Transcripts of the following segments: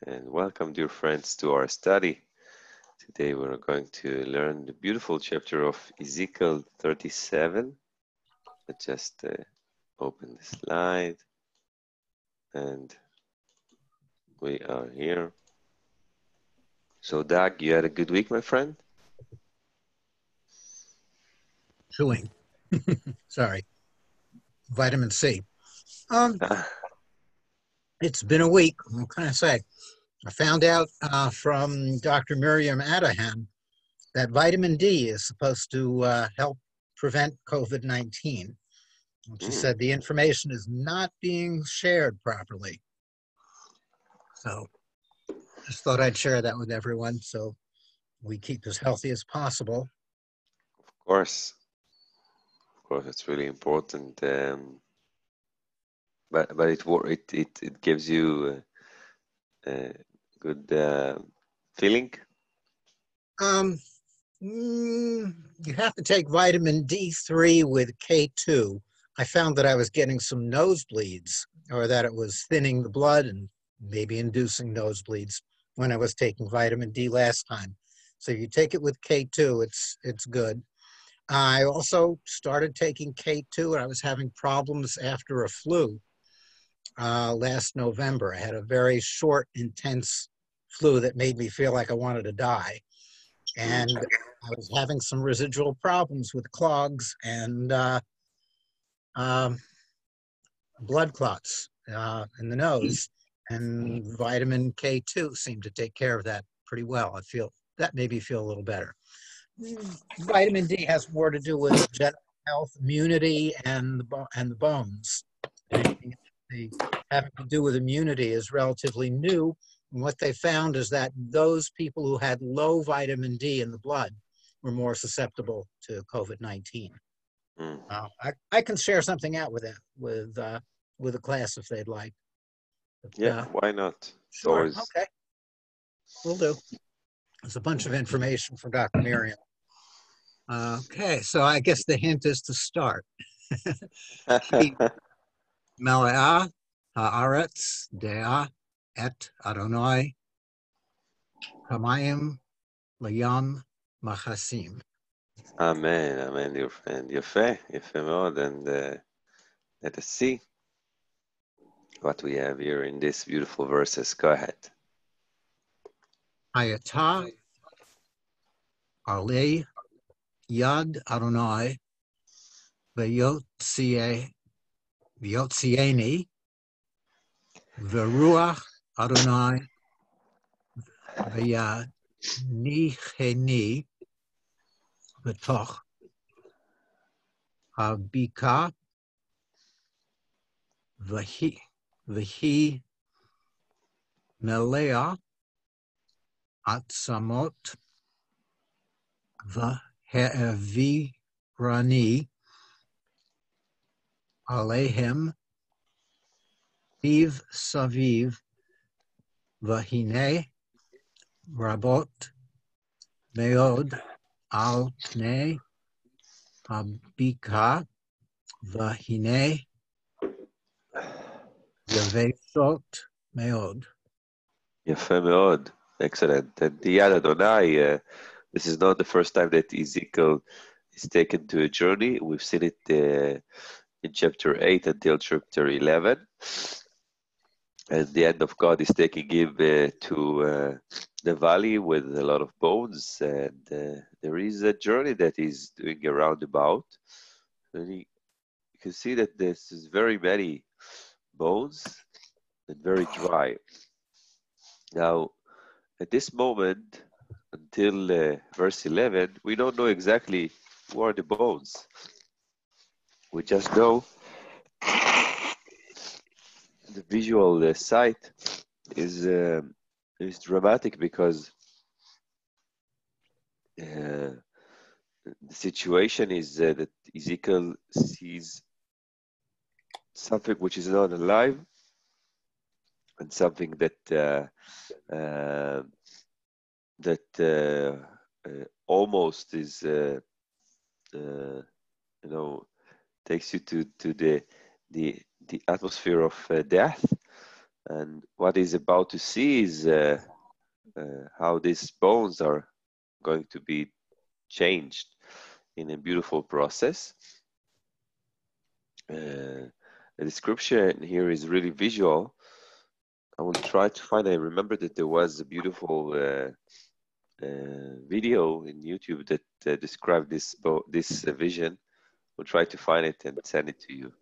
and welcome, dear friends, to our study. Today we're going to learn the beautiful chapter of Ezekiel 37. Let's just open the slide, and we are here. So, Doug, you had a good week, my friend? Chewing. Sorry. Vitamin C. It's been a week. What can I say? I found out from Dr. Miriam Adahan that vitamin D is supposed to help prevent COVID-19. She said the information is not being shared properly. So just thought I'd share that with everyone so we keep as healthy as possible. Of course, it's really important. But it gives you a good feeling. You have to take vitamin D3 with K2. I found that I was getting some nosebleeds, or that it was thinning the blood and maybe inducing nosebleeds when I was taking vitamin D last time. So you take it with K2, it's good. I also started taking K2 and I was having problems after a flu last November. I had a very short, intense flu that made me feel like I wanted to die. And I was having some residual problems with clogs and blood clots in the nose. And vitamin K2 seemed to take care of that pretty well. I feel that made me feel a little better. Vitamin D has more to do with general health, immunity, and the bones. Anything having to do with immunity is relatively new. And what they found is that those people who had low vitamin D in the blood were more susceptible to COVID-19. I can share something out with it with the class if they'd like. But, Yeah, why not? Sure. Okay. Will do. There's a bunch of information from Dr. Miriam. Okay, so I guess the hint is to start. Melea haaretz dea et Adonai hamayim layam machasim. Amen, amen, dear friend. יפה מאוד, and let us see what we have here in these beautiful verses. Go ahead. Hayata ale yad Adonai v'yotzieni v'ruach Adonai v'yanicheni v'toch habika v'hi melea atzamot v'he'evirani alehem Siv Saviv Vahine Rabot Meod Al Pnei Habika Vahine Yavesot Meod. יפה מאוד. Excellent. And Yad Adonai, this is not the first time that Ezekiel is taken to a journey. We've seen it in chapter 8 until chapter 11. And the end of God is taking him to the valley with a lot of bones. And there is a journey that he's doing a roundabout. And you can see that this is very many bones and very dry. Now, at this moment, until verse 11, we don't know exactly who are the bones. We just know the visual sight is dramatic because the situation is that Ezekiel sees something which is not alive and something that almost is takes you to the atmosphere of death, And what he's about to see is how these bones are going to be changed in a beautiful process. The description here is really visual. I will try to find, I remember that there was a beautiful video in YouTube that described this vision. We'll try to find it and send it to you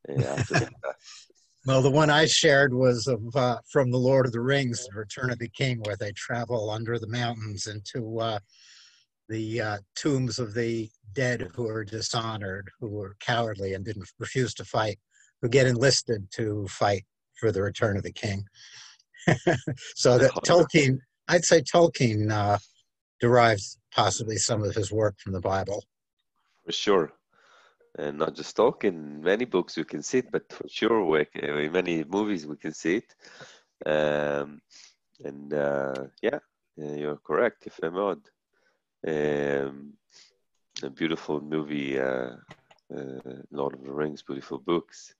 after the class. Well, the one I shared was of from The Lord of the Rings, The Return of the King, where they travel under the mountains into the tombs of the dead who are dishonored, who were cowardly and didn't refuse to fight, who get enlisted to fight for the return of the king. So that Tolkien, I'd say Tolkien derives possibly some of his work from the Bible. For sure. And not just Tolkien, many books you can see it, but for sure in many movies we can see it. Yeah, you're correct, יפה מאוד. A beautiful movie, Lord of the Rings, beautiful books.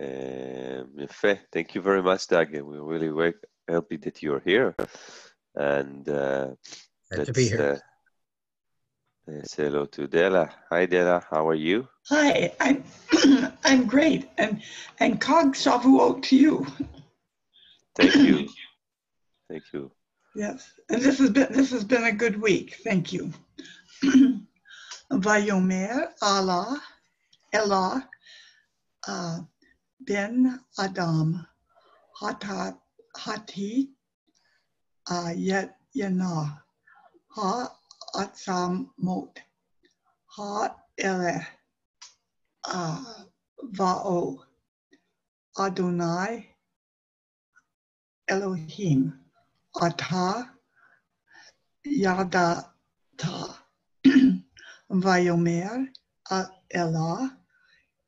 יפה. Thank you very much, Doug. We're really happy that you're here. And Glad to be here. Say hello to Della. Hi, Della. How are you? Hi, I'm great, and Kag Shavuot to you. Thank you. Thank you. Yes, and this has been a good week. Thank you. Vayomer Allah Elah Ben Adam Hati Yet Yana Ha Atzamot Ha Eleh Va'o Adonai Elohim Ata Yadata Vayomer Elah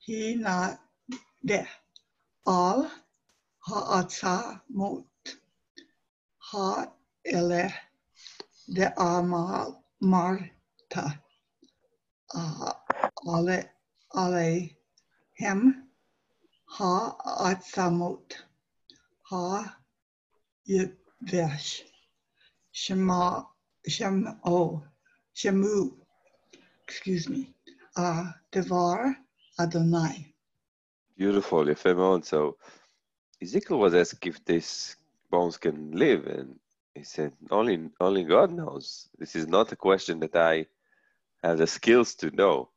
Hina De Al Ha'atzamot Ha Eleh De Amal Marta Alehem Ha'atzamot Ha Yvesh Shemu, excuse me, Devar Adonai. Beautiful, יפה מאוד. So Ezekiel was asked if these bones can live, and he said, only God knows. This is not a question that I have the skills to know.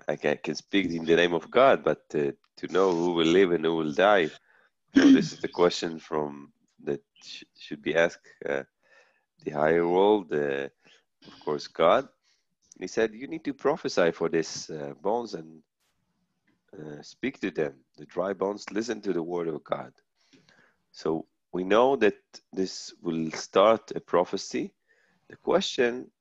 I can speak in the name of God, but to know who will live and who will die, so this is the question that should be asked the higher world, of course, God. He said, you need to prophesy for these bones and speak to them. The dry bones, listen to the word of God. So we know that this will start a prophecy. The question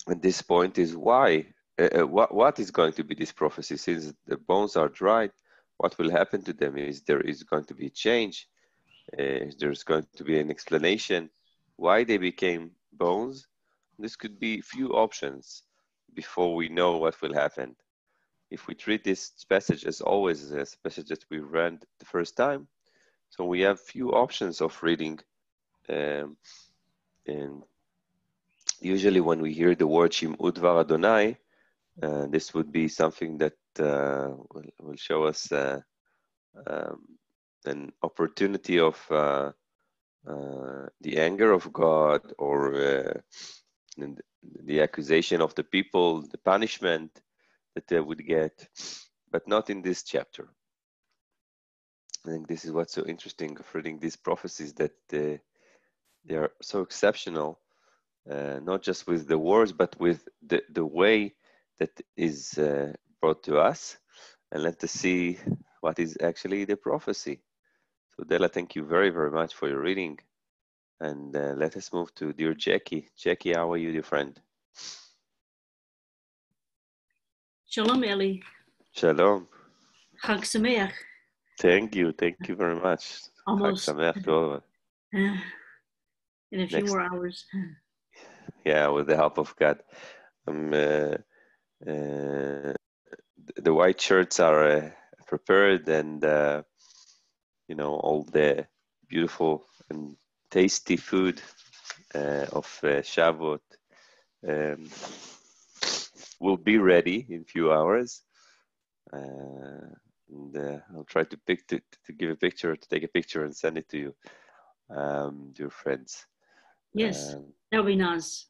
at this point is why? What is going to be this prophecy? Since the bones are dried, what will happen to them? Is there going to be a change? There's going to be an explanation why they became bones. This could be few options before we know what will happen. If we treat this passage as always as a passage that we read the first time, so we have few options of reading, and usually when we hear the word Shim'u Dvar Adonai, this would be something that will show us an opportunity of the anger of God, or the accusation of the people, the punishment that they would get, but not in this chapter. I think this is what's so interesting of reading these prophecies, that they are so exceptional, not just with the words, but with the way that is brought to us. And let us see what is actually the prophecy. So Della, thank you very, very much for your reading. And let us move to dear Jackie. Jackie, how are you, dear friend? Shalom, Eli. Shalom. Chag Sameach. Thank you very much. Almost. Chag Sameach to all of us. In a few more hours. Yeah, with the help of God. The white shirts are prepared, and all the beautiful and tasty food of Shavuot will be ready in a few hours. And I'll try to give a picture, to take a picture and send it to you, dear friends. Yes, that'll be nice.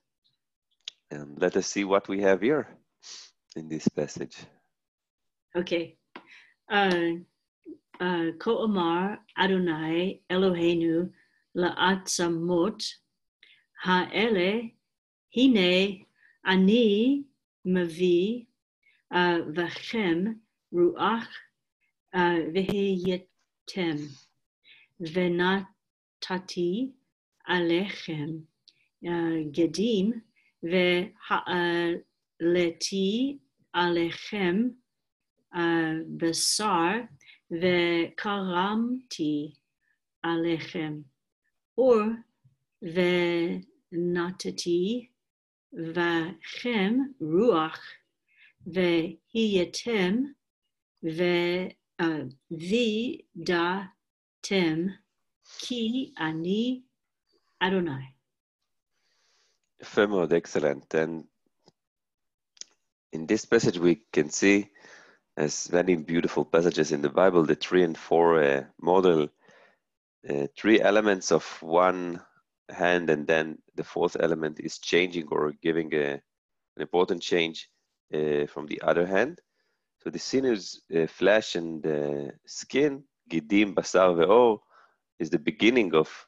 And let us see what we have here in this passage. Okay. Ko Amar Adonai Eloheinu la'atzamot ha'ele hine ani mavi v'chem ruach v'heyetem v'natati alechem gedim v'ha'aleti alechem basar v'karamti alechem or v'natati v'chem ruach v'hiyetem v'vidatem ki ani Adonai. Excellent. And in this passage we can see, as many beautiful passages in the Bible, the 3 and 4 model 3 elements of one hand, and then the 4th element is changing or giving an important change from the other hand. So the sinews, flesh and skin, gidim, basar, ve'or, is the beginning of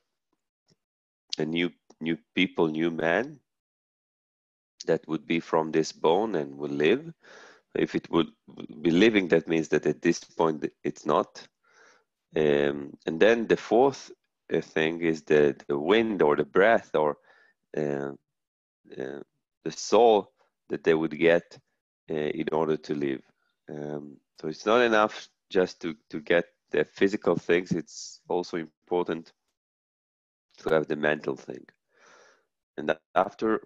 a new people, new man that would be from this bone and will live. If it would be living, that means that at this point it's not. And then the 4th thing is the wind or the breath or the soul that they would get in order to live. So it's not enough just to get the physical things. It's also important to have the mental thing. And after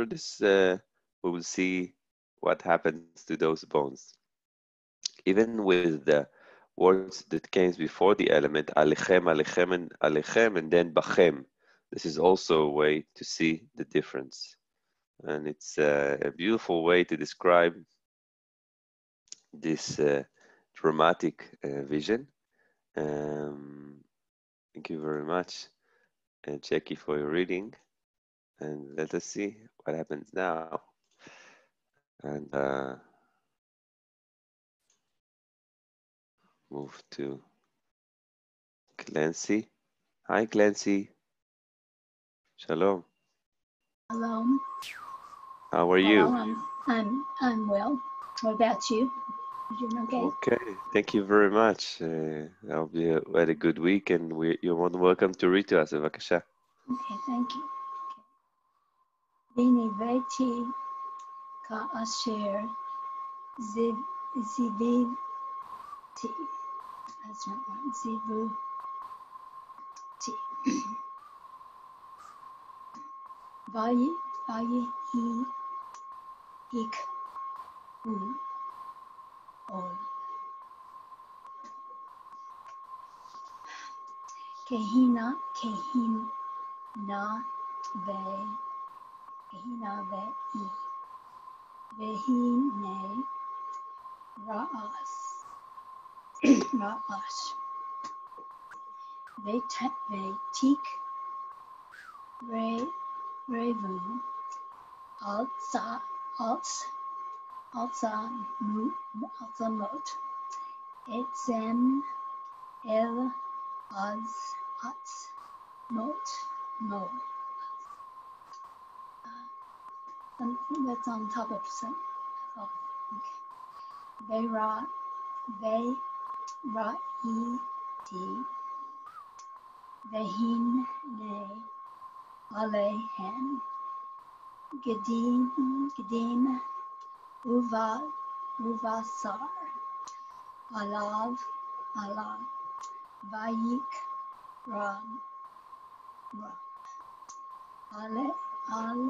this, we will see what happens to those bones. Even with the words that came before the element, alechem, alechem, and alechem, and then bachem. This is also a way to see the difference. And it's a beautiful way to describe this dramatic vision. Thank you very much, Jackie, for your reading. And let us see what happens now. And move to Clancy. Hi, Clancy. Shalom. Shalom. How are you? I'm well. What about you? You doing okay? Okay, thank you very much. I hope you had a good week, and you're more than welcome to read to us. Bevakasha. Okay, thank you. Vini veti ka asher zivivti. That's not one. Zivuti. Vayi hi ik ol. Kehina ve I vehine ra'as vetik revu alzamot etzem el mot mo. Something that's on top of some. Oh, okay. Ve'ra'iti ve'hine alehem gedim uvasar alav vayik ra alehem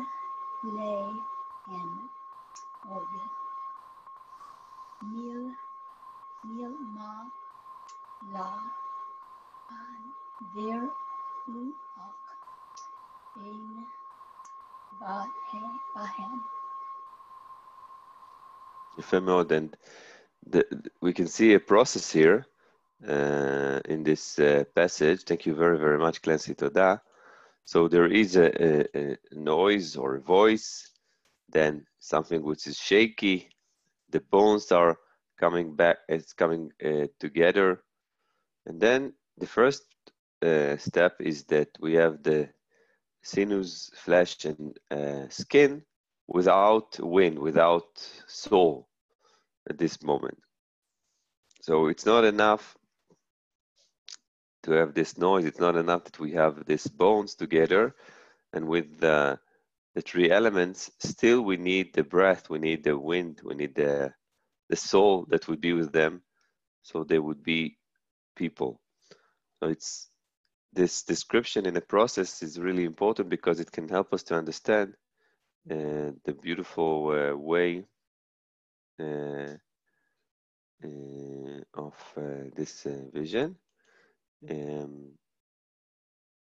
od mil ma la Their ruach bein bahem. יפה מאוד, and we can see a process here in this passage. Thank you very, very much, Clancy. Toda. So there is a noise or a voice, then something which is shaky. The bones are coming back, it's coming together. And then the first step is that we have the sinews, flesh, and skin without wind, without soul at this moment. So it's not enough to have this noise. It's not enough that we have these bones together, and with the three elements, still we need the breath, we need the wind, we need the soul that would be with them, so they would be people. So it's this description in a process is really important because it can help us to understand the beautiful way of this vision.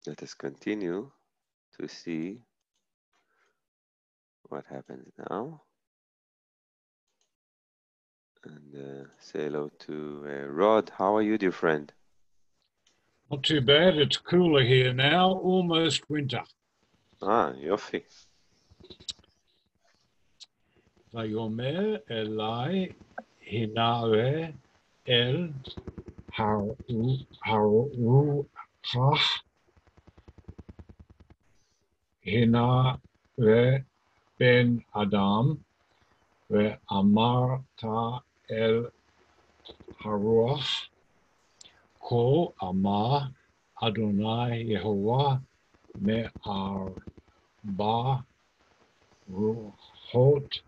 Let us continue to see what happens now. And say hello to Rod. How are you, dear friend? Not too bad. It's cooler here now, almost winter. יופי. ויאמר אלי, הנראה אל הרוח, הנראה בן אדם, ואמרת אל הרוח, כה אמר אדוני יהוה מארבע רוחות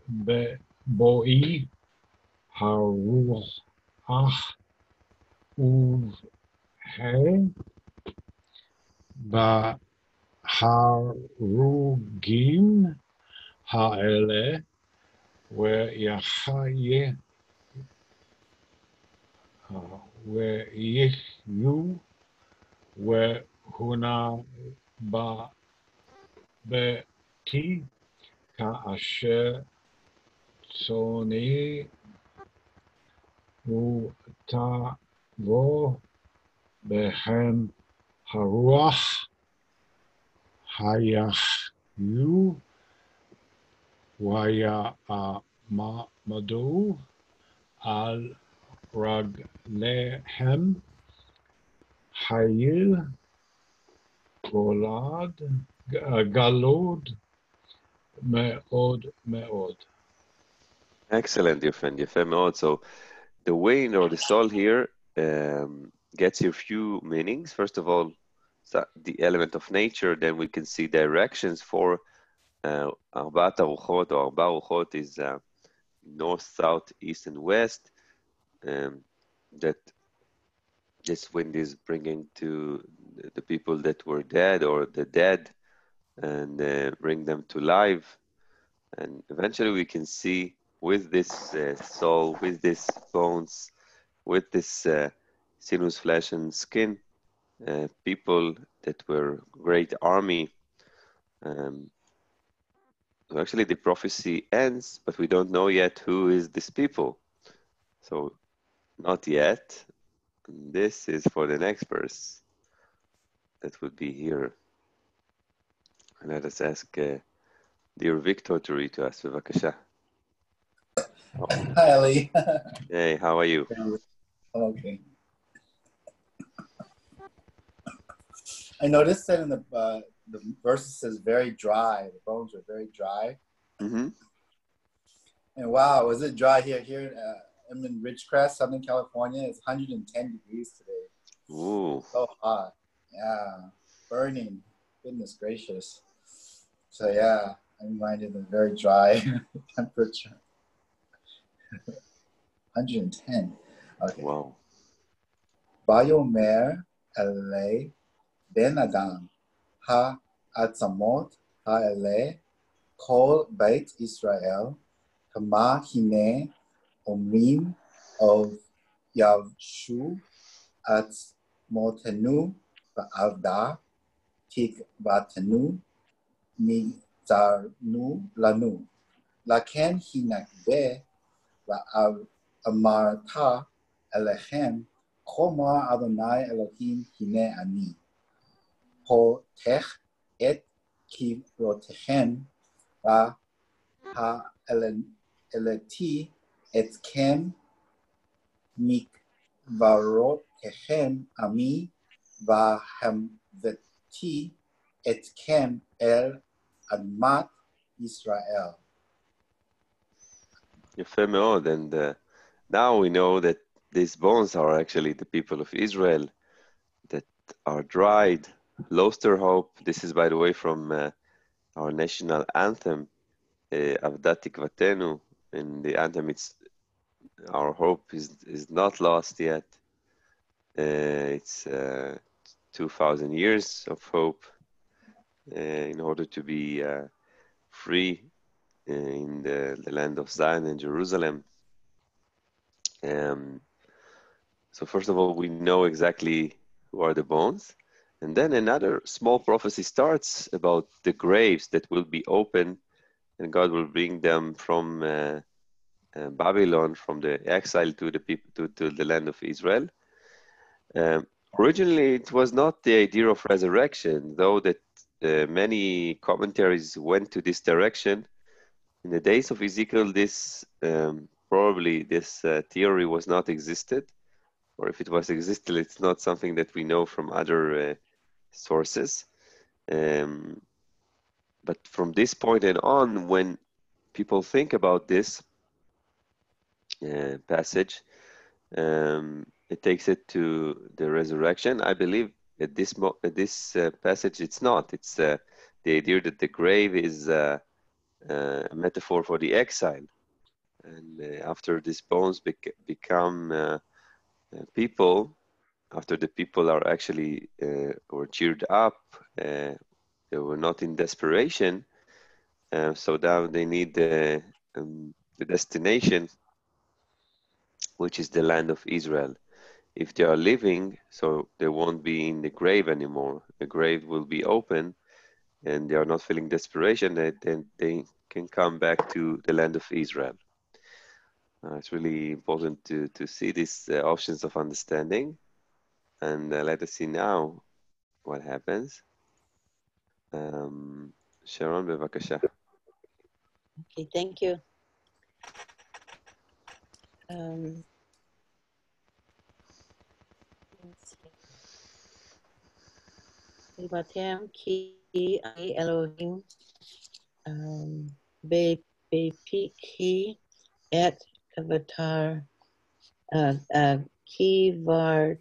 בבואי הרוח ובהן בהרוגים האלה ויחיה ויחיו והונה ביתי כאשר צאני ותבוא בהם הרוח היחיו ויעמדו על רגליהם חיל גלוד מאוד מאוד. Excellent, dear friend. יפה מאוד. So the wind or the soul here gets here few meanings. First of all, the element of nature. Then we can see directions for ארבעת הרוחות, or ארבע רוחות is north, south, east, and west. That this wind is bringing to the people that were dead or the dead, and bring them to life. And eventually we can see with this soul, with these bones, with this sinews, flesh, and skin, people that were great army. So actually the prophecy ends, but we don't know yet who is this people. So not yet. This is for the next verse. That would be here. And let us ask dear Victor to read to us. בבקשה. Hi, Ali. Hey, how are you? Okay. I noticed that in the verse it says very dry. The bones are very dry. Mm-hmm. And wow, was it dry here? Here I'm in Ridgecrest, Southern California. It's 110 degrees today. Ooh. So hot. Yeah. Burning. Goodness gracious. So yeah, I'm reminded of very dry temperature. 110. Okay. Wow. Bayomer LA Ben Adam Ha Atzamot Ha LA Kol Beit Israel Kama Hine Omrim of Yavshu עצמותינו ועבדה תקוותנו נגזרנו לנו. לכן הנקבה ואמרת אליכם, כה אמר אדוני אלוהים, הנה אני פותח את קברותיכם והעליתי אתכם מקברותיכם עמי והבאתי אתכם אל אדמת ישראל. יפה מאוד, and now we know that these bones are actually the people of Israel that are dried, lost their hope. This is, by the way, from our national anthem, Avdat Tikvatenu. In the anthem, it's our hope is not lost yet. It's 2,000 years of hope in order to be free in the land of Zion and Jerusalem. So first of all, we know exactly who are the bones. And then another small prophecy starts about the graves that will be open, and God will bring them from Babylon, from the exile to the people to the land of Israel. Originally, it was not the idea of resurrection, though that many commentaries went to this direction. In the days of Ezekiel, this probably this theory was not existed, or if it was existed, it's not something that we know from other sources. But from this point and on, when people think about this passage, it takes it to the resurrection. I believe at this passage, it's not. It's the idea that the grave is a metaphor for the exile. And after these bones become people, after the people are actually were cheered up, they were not in desperation, so now they need the destination, which is the land of Israel. If they are living, so they won't be in the grave anymore. The grave will be open, and they are not feeling desperation, then they can come back to the land of Israel. It's really important to see these options of understanding. And let us see now what happens. Sharon, bevakasha. Okay, thank you. Vatem ki ani Elohim bepiki et avatar kivar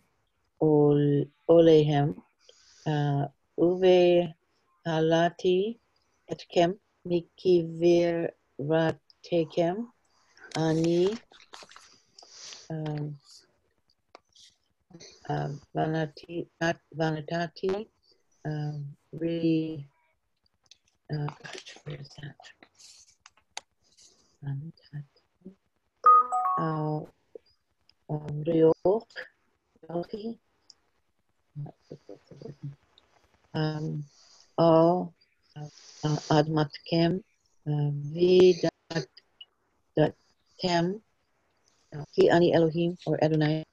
olehem uve halati etkem mikivir ratekem ani vanatati really where is that? All admatkem vidatem ki ani Elohim or Adonai.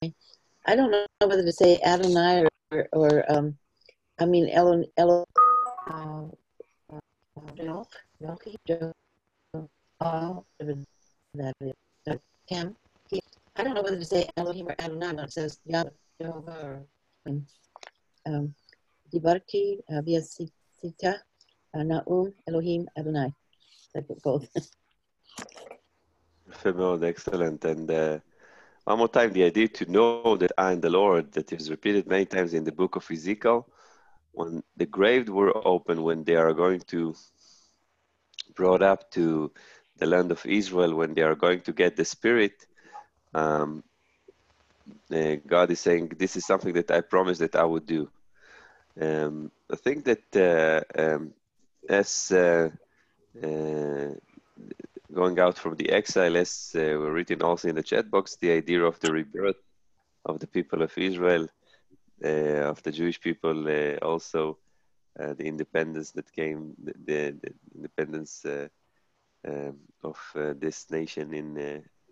I don't know whether to say Adonai or I mean Elo I don't know whether to say Elohim or Adonai, but it says Jehovah or Dibarti via Sita Naum Elohim Adonai. I put both. Excellent. And one more time, the idea to know that I am the Lord, that is repeated many times in the book of Ezekiel. When the graves were open, when they are going to brought up to the land of Israel, when they are going to get the Spirit, God is saying, this is something that I promised that I would do. I think that as going out from the exile, as were written also in the chat box, the idea of the rebirth of the people of Israel of the Jewish people, also the independence that came, the independence of this nation in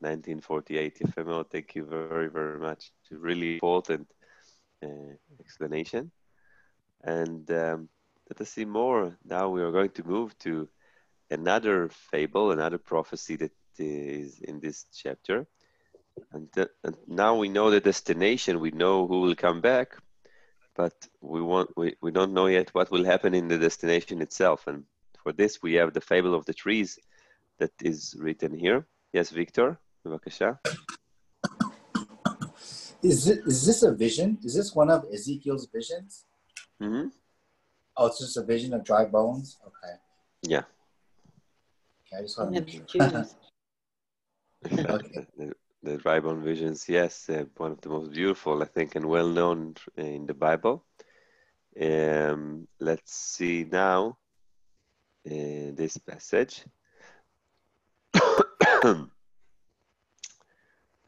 1948. Yefemo, thank you very, very much. Really important explanation. And let us see more. Now we are going to move to another fable, another prophecy that is in this chapter. And now we know the destination, we know who will come back, but we don't know yet what will happen in the destination itself. And for this, we have the fable of the trees that is written here. Yes, Victor, bevakasha. Is this a vision? Is this one of Ezekiel's visions? Mm-hmm. Oh, it's just a vision of dry bones? Okay. Yeah. Okay, I just want to make sure. Jews. Okay. The dry bone visions, yes, one of the most beautiful, I think, and well known in the Bible. Let's see now this passage.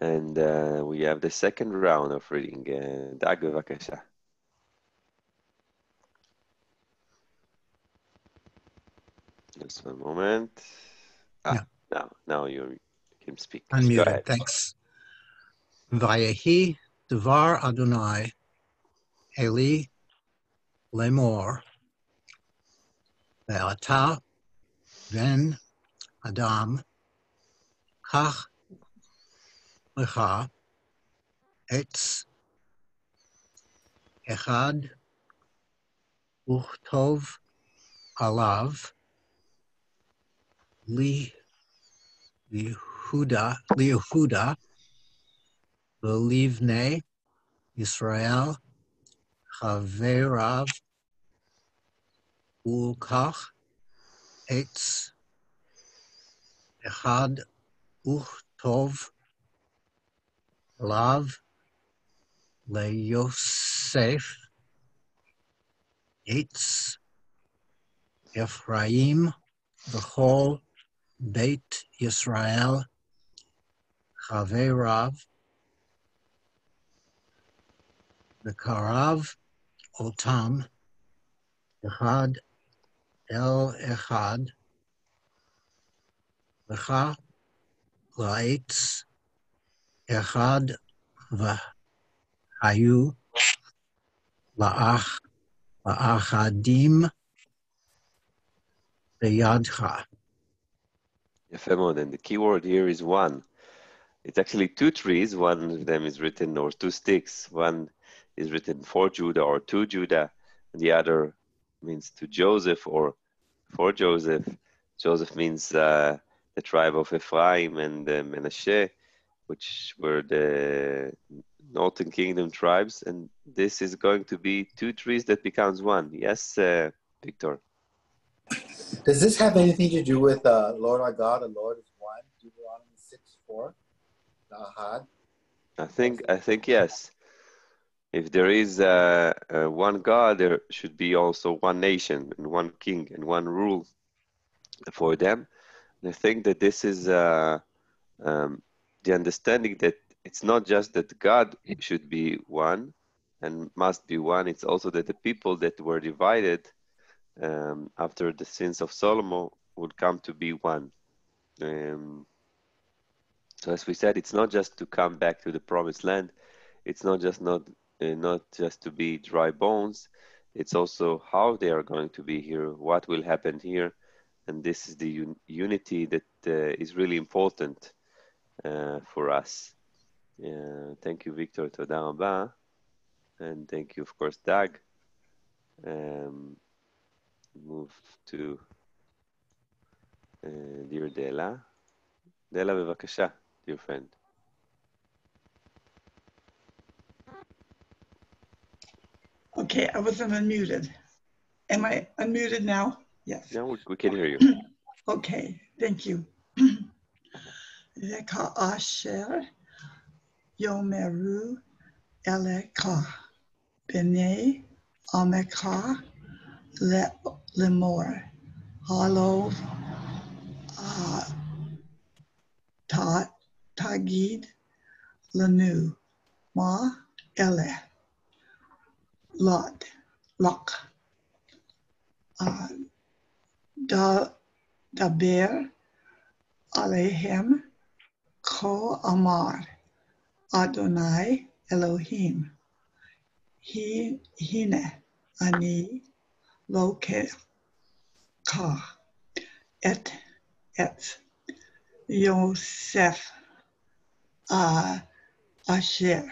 And we have the second round of reading. Dag, bevakasha. Just one moment. Yeah. Now you can speak. Go Unmuted. ahead. Thanks. Vayehi Devar Adonai Eli Lemor Ve'ata Ben Adam Kach Lecha Etz Echad Uchtov Alav Lihuda Belivne Yisrael Chaverav Ulkach Etz Echad Uchtov Alav LeYosef Etz Ephraim V'chol Beit Yisrael Chaverav V'karav Otam Echad El Echad Lecha La'etz Echad V'hayu La'achadim Beyadcha. Yefemo, then the key word here is one. It's actually two trees. One of them is written, or two sticks. One is written for Judah or to Judah, and the other means to Joseph or for Joseph. Joseph means the tribe of Ephraim and Menashe, which were the northern kingdom tribes. And this is going to be two trees that becomes one. Yes, Victor. Does this have anything to do with Lord our God, the Lord is one, Deuteronomy 6:4, the Ahad? I think yes. If there is one God, there should be also one nation and one king and one rule for them. And I think that this is the understanding that it's not just that God should be one and must be one, it's also that the people that were divided after the sins of Solomon would come to be one. So as we said, it's not just to come back to the promised land. It's not just to be dry bones. It's also how they are going to be here, what will happen here, and this is the unity that is really important for us. Thank you, Victor. Toda rabba, and thank you, of course, Dag. Move to dear Dela. Dela, bevakasha, dear friend. Okay, I wasn't unmuted. Am I unmuted now? Yes. Yeah, we can hear you. Okay, thank you. Leka asher yomeru eleka b'nei ameica lemor halov tagid lanu ma ele Lot, Lock, Daber Alehem Ko Amar Adonai Elohim Hine Ani Lokecha Et Yosef Asher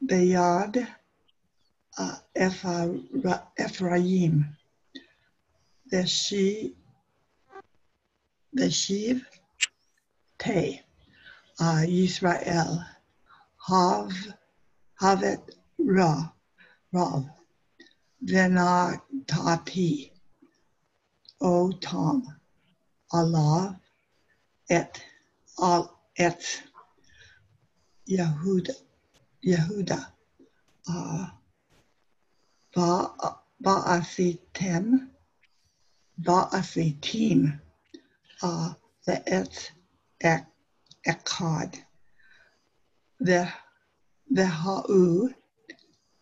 Beyad Ephraim Beshiv Te Yisrael Havet Rav Venatati O Tom Allah et Yehuda Ba'asitim Ve'et Echad Veha'u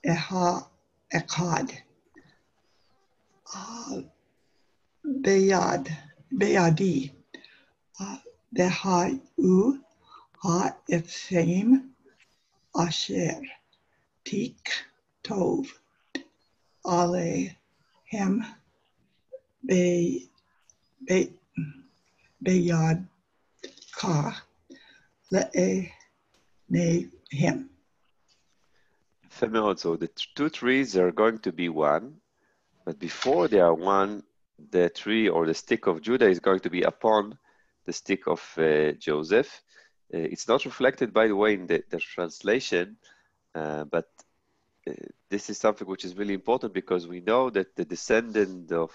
Eha Echad Beyadi Veha'u Ha'etzim Asher Tik Tov Alehem Beyad Ka Le'enehem. So the two trees are going to be one, but before they are one, the tree or the stick of Judah is going to be upon the stick of Joseph. It's not reflected, by the way, in the translation, but this is something which is really important because we know that the descendant of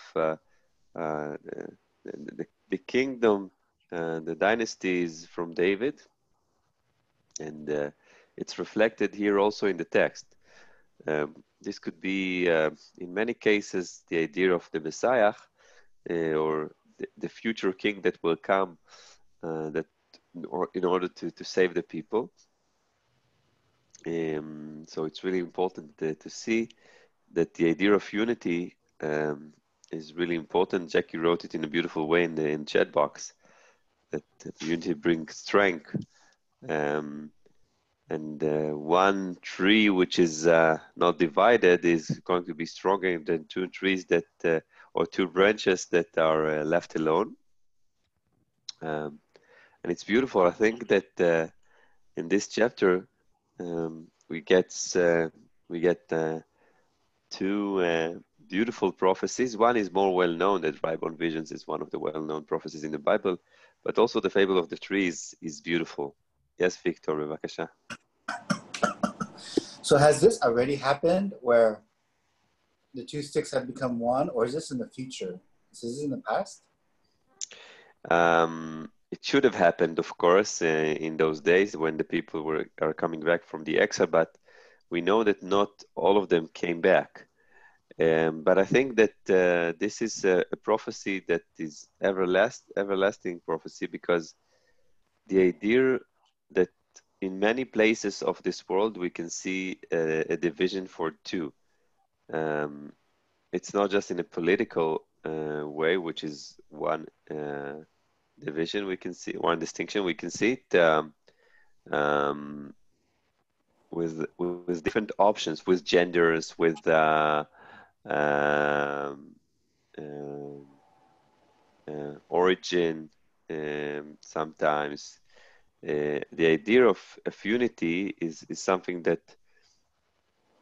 the kingdom, the dynasty is from David, and it's reflected here also in the text. This could be, in many cases, the idea of the Messiah or the future king that will come in order to save the people. So it's really important to see that the idea of unity is really important. Jackie wrote it in a beautiful way in the chat box, that unity brings strength. And one tree which is not divided is going to be stronger than two trees that, or two branches that are left alone. And it's beautiful. I think that in this chapter we get two beautiful prophecies. One is more well known, that Ribbon Visions is one of the well-known prophecies in the Bible, but also the fable of the trees is beautiful. Yes, Victor, bevakasha. So has this already happened where the two sticks have become one, or is this in the future? Is this in the past? It should have happened, of course, in those days when the people are coming back from the exile, but we know that not all of them came back. But I think that this is a prophecy that is everlasting prophecy, because the idea that in many places of this world we can see a division for two. It's not just in a political way, which is one division we can see, one distinction. We can see it with different options, with genders, with origin. Sometimes the idea of unity is something that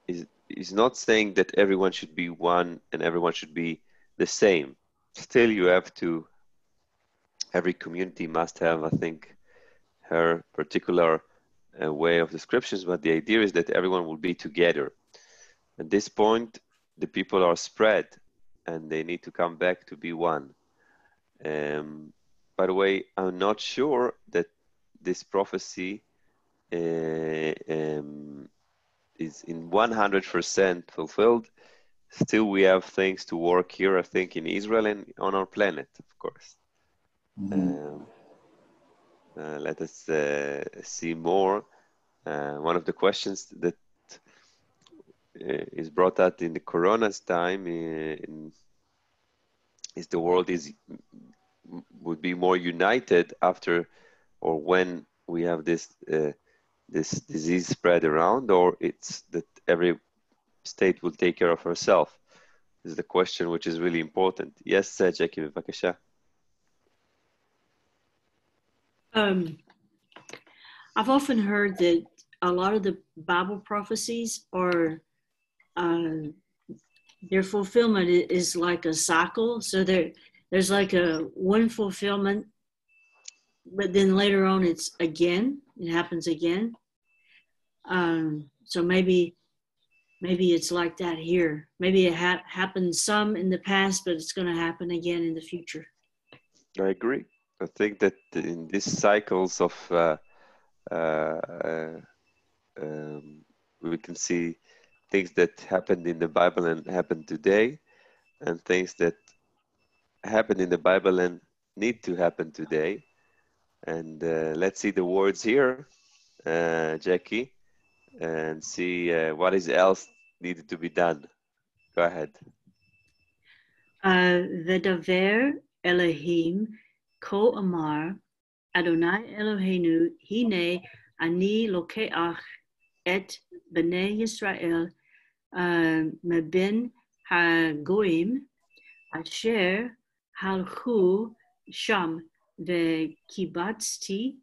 is not saying that everyone should be one and everyone should be the same. Still, you have to. Every community must have, I think, her particular way of descriptions, but the idea is that everyone will be together. At this point, the people are spread and they need to come back to be one. By the way, I'm not sure that this prophecy is in 100% fulfilled. Still, we have things to work here, I think, in Israel and on our planet, of course. Mm-hmm. Let us see more. One of the questions that is brought out in the Corona's time is the world would be more united after or when we have this this disease spread around, or it's that every state will take care of herself? This is the question which is really important. Yes, Jackie, בבקשה. I've often heard that a lot of the Bible prophecies are their fulfillment is like a cycle. So there's like a one fulfillment, but then later on it happens again. So maybe it's like that here. Maybe it happened some in the past, but it's going to happen again in the future. I agree. I think that in these cycles of we can see things that happened in the Bible and happen today, and things that happened in the Bible and need to happen today. And let's see the words here, Jackie, and see what is else needed to be done. Go ahead. V'daver Elohim ko amar Adonai Eloheinu hine ani lokeach et bnei Yisrael meben hagoim asher halchu sham vekibatzti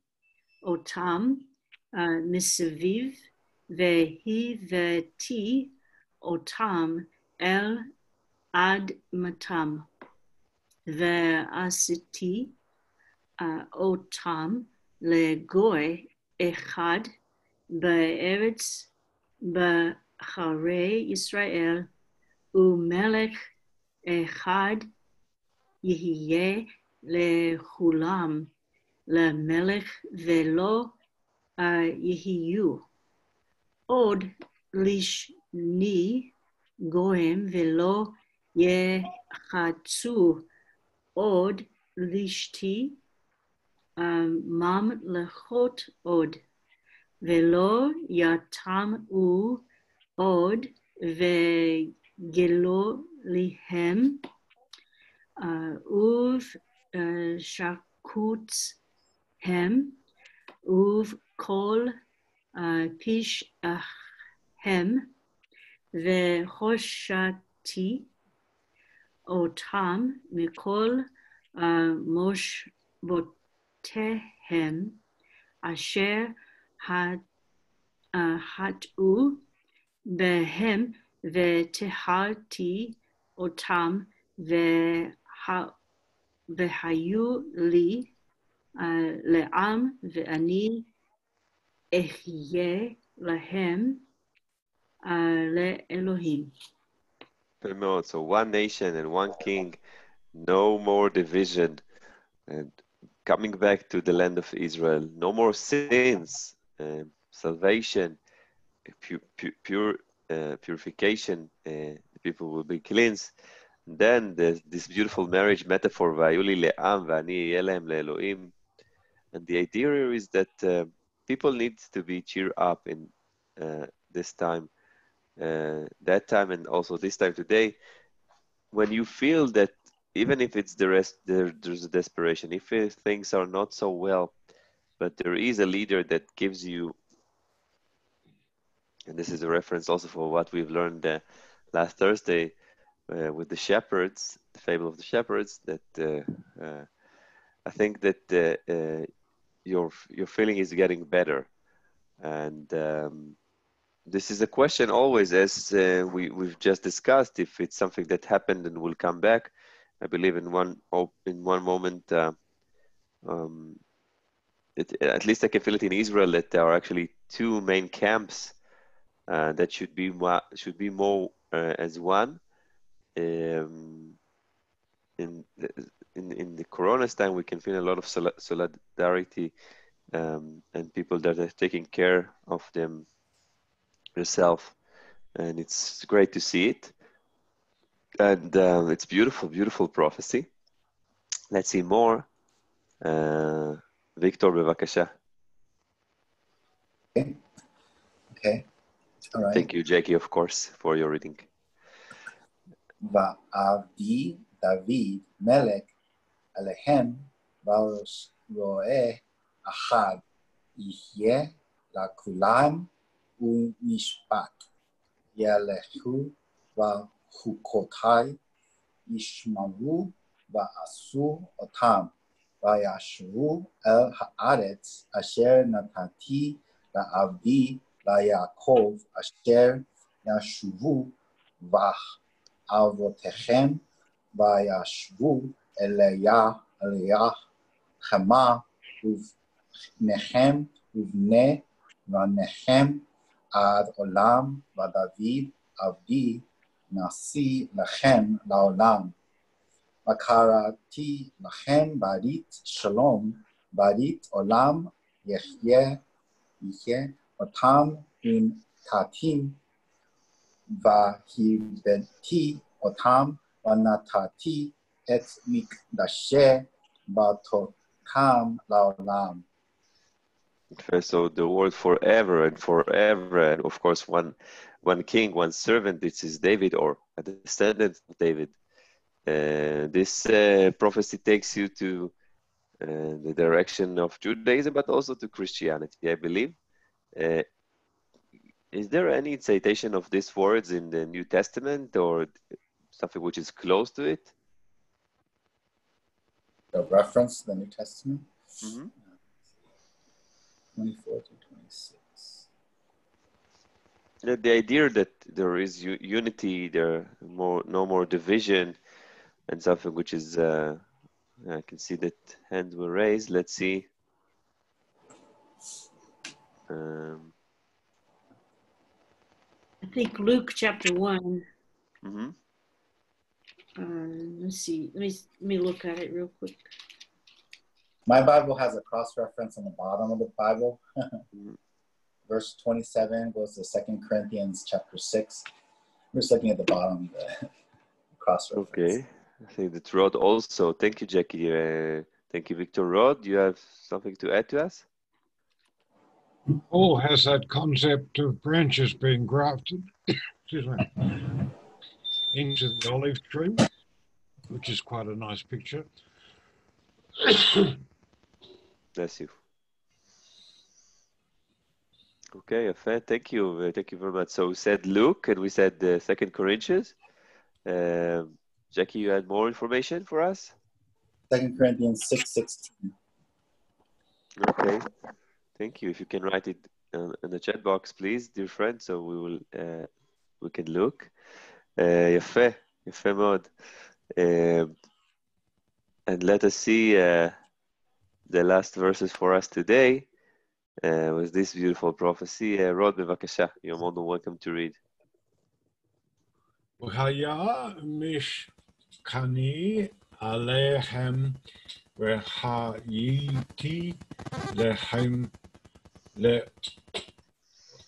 otam misaviv vehiveti otam el ad matam ve'asiti otam legoy echad be'eretz b'charei Yisrael umelech echad yihye lechulam lemelech velo yihiyu od lishni goem velo yechatzu od lishti mam lechot od velo yatam u od vegelo lihem uv shakutz hem uv kol pish hem vehoshati otam mikol moshbotehem asher hatu behem vetehalti otam vehayu li le'am ve'ani ehye lahem le'elohim. So one nation and one king, no more division, and coming back to the land of Israel, no more sins, salvation, purification, the people will be cleansed. And then there's this beautiful marriage metaphor, Vayuli le'am v'ani yelem le'elohim. And the idea here is that people need to be cheered up in this time, that time, and also this time today, when you feel that even if it's there's a desperation, if things are not so well, but there is a leader that gives you, and this is a reference also for what we've learned last Thursday with the shepherds, the fable of the shepherds, that I think that your feeling is getting better. And this is a question always, as we've just discussed, if it's something that happened and will come back. I believe in one moment, at least I can feel it in Israel, that there are actually two main camps that should be more as one. In the Corona's time, we can feel a lot of solidarity and people that are taking care of themselves, and it's great to see it. And it's beautiful, beautiful prophecy. Let's see more. Victor, bevakasha. Okay. All right. Thank you, Jackie, of course, for your reading. ועבדי דוד מלך עליהם ורואה אחד יהיה לכולם ומשפט ילכו בחוקותי ישמרו ועשו אותם וישבו אל הארץ אשר נתתי לעבדי ליעקב אשר ישובו אבותיכם וישבו אליה חמה ובניכם ובני בניכם עד עולם ודוד עבדי נשיא לכם לעולם וקראתי לכם ברית שלום ברית עולם יחיה אותם ונתתי והבאתי אותם ונתתי את מקדשי בתותם לעולם. So the word forever and forever, and of course one king, one servant, this is David or a descendant of David. This prophecy takes you to the direction of Judaism, but also to Christianity, I believe. Is there any citation of these words in the New Testament or something which is close to it? The reference to the New Testament? Mm-hmm. 24 to 26. The idea that there is unity, there no more division, and something which is I can see that hands were raised. Let's see. I think Luke chapter 1. Mm-hmm. Let's see. Let me look at it real quick. My Bible has a cross-reference on the bottom of the Bible. Verse 27 goes to 2 Corinthians chapter 6. We're just looking at the bottom of the cross-reference. Okay. I think that Rod also. Thank you, Jackie. Thank you, Victor. Rod, you have something to add to us? Paul has that concept of branches being grafted excuse me, into the olive tree, which is quite a nice picture. Bless you. Okay, Afet, thank you. Thank you very much. So we said Luke and we said the 2 Corinthians. Jackie, you had more information for us? 2 Corinthians 6:16. Okay. Thank you. If you can write it in the chat box, please, dear friend, so we can look. יפה מאוד. And let us see the last verses for us today with this beautiful prophecy. Rod, בבקשה, you're more than welcome to read. והיה משכני עליהם והייתי לכם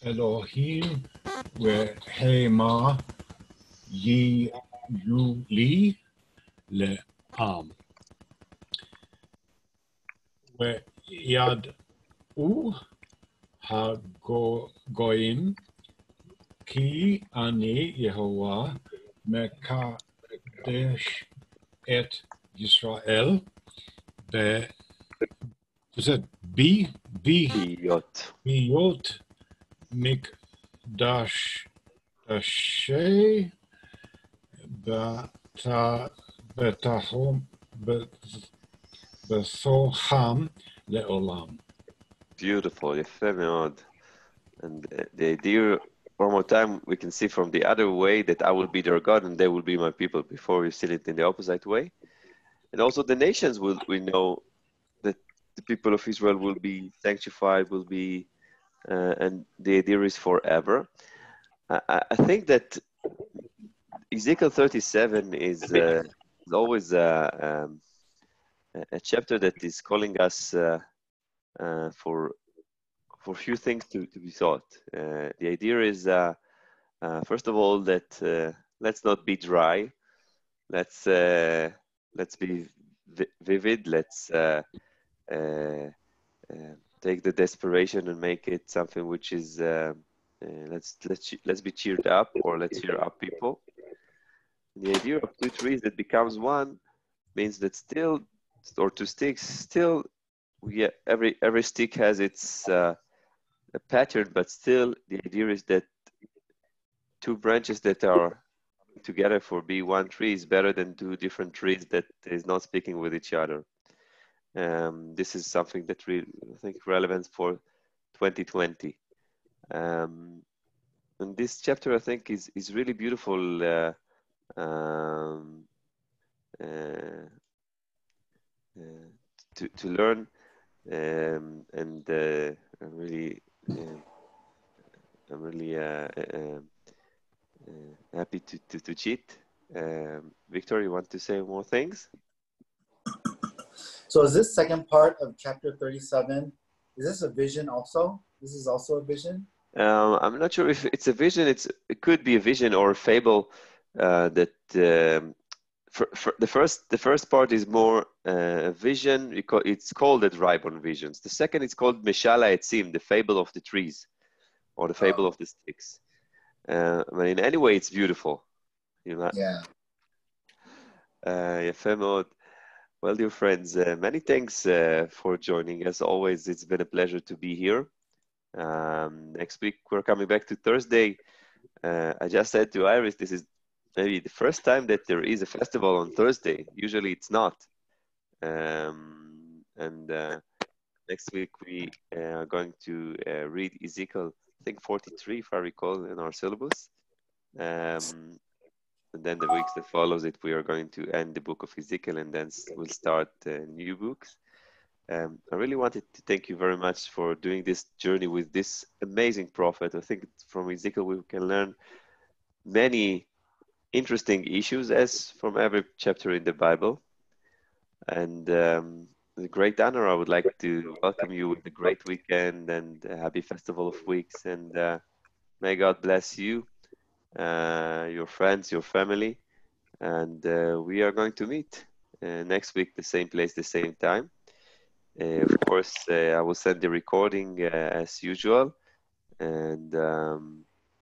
לאלוהים והמה יהיו לי לעם. וידעו הגויים כי אני יהוה מקדש את ישראל בהיות מקדשי בתוכם לעולם. Beautiful, יפה מאוד. And the idea, one more time, we can see from the other way that I will be their God and they will be my people. Before we've seen it in the opposite way. And also the nations we know that the people of Israel will be sanctified, will be, and the idea is forever. I think that Ezekiel 37 is always a chapter that is calling us for few things to be thought. The idea is, first of all, that let's not be dry. Let's be vivid. Let's take the desperation and make it something which is let's be cheered up, or let's cheer up people. And the idea of two trees that becomes one means that still, or two sticks, still, every stick has its a pattern, but still the idea is that two branches that are together for be one tree is better than two different trees that is not speaking with each other. This is something that I think relevant for 2020. And this chapter, I think, is really beautiful to learn, and I'm really happy to cheat. Victor, you want to say more things? So is this second part of chapter 37, is this a vision also? This is also a vision? I'm not sure if it's a vision. It could be a vision or a fable. That for the first part is more vision. It's called the Drybon visions. The second is called Meshala Etzim, the fable of the trees, or the fable of the sticks. I mean, in any way, it's beautiful. You know? Yeah. יפה מאוד. Well, dear friends, many thanks for joining. As always, it's been a pleasure to be here. Next week, we're coming back to Thursday. I just said to Iris, this is maybe the first time that there is a festival on Thursday. Usually it's not. Next week, we are going to read Ezekiel, I think 43, if I recall, in our syllabus. And then the weeks that follows it, we are going to end the book of Ezekiel, and then we'll start new books. I really wanted to thank you very much for doing this journey with this amazing prophet. I think from Ezekiel we can learn many interesting issues, as from every chapter in the Bible. And with great honor, I would like to welcome you with a great weekend and a happy Festival of Weeks. And may God bless you, your friends, your family. And we are going to meet next week, the same place, the same time. Of course, I will send the recording as usual. And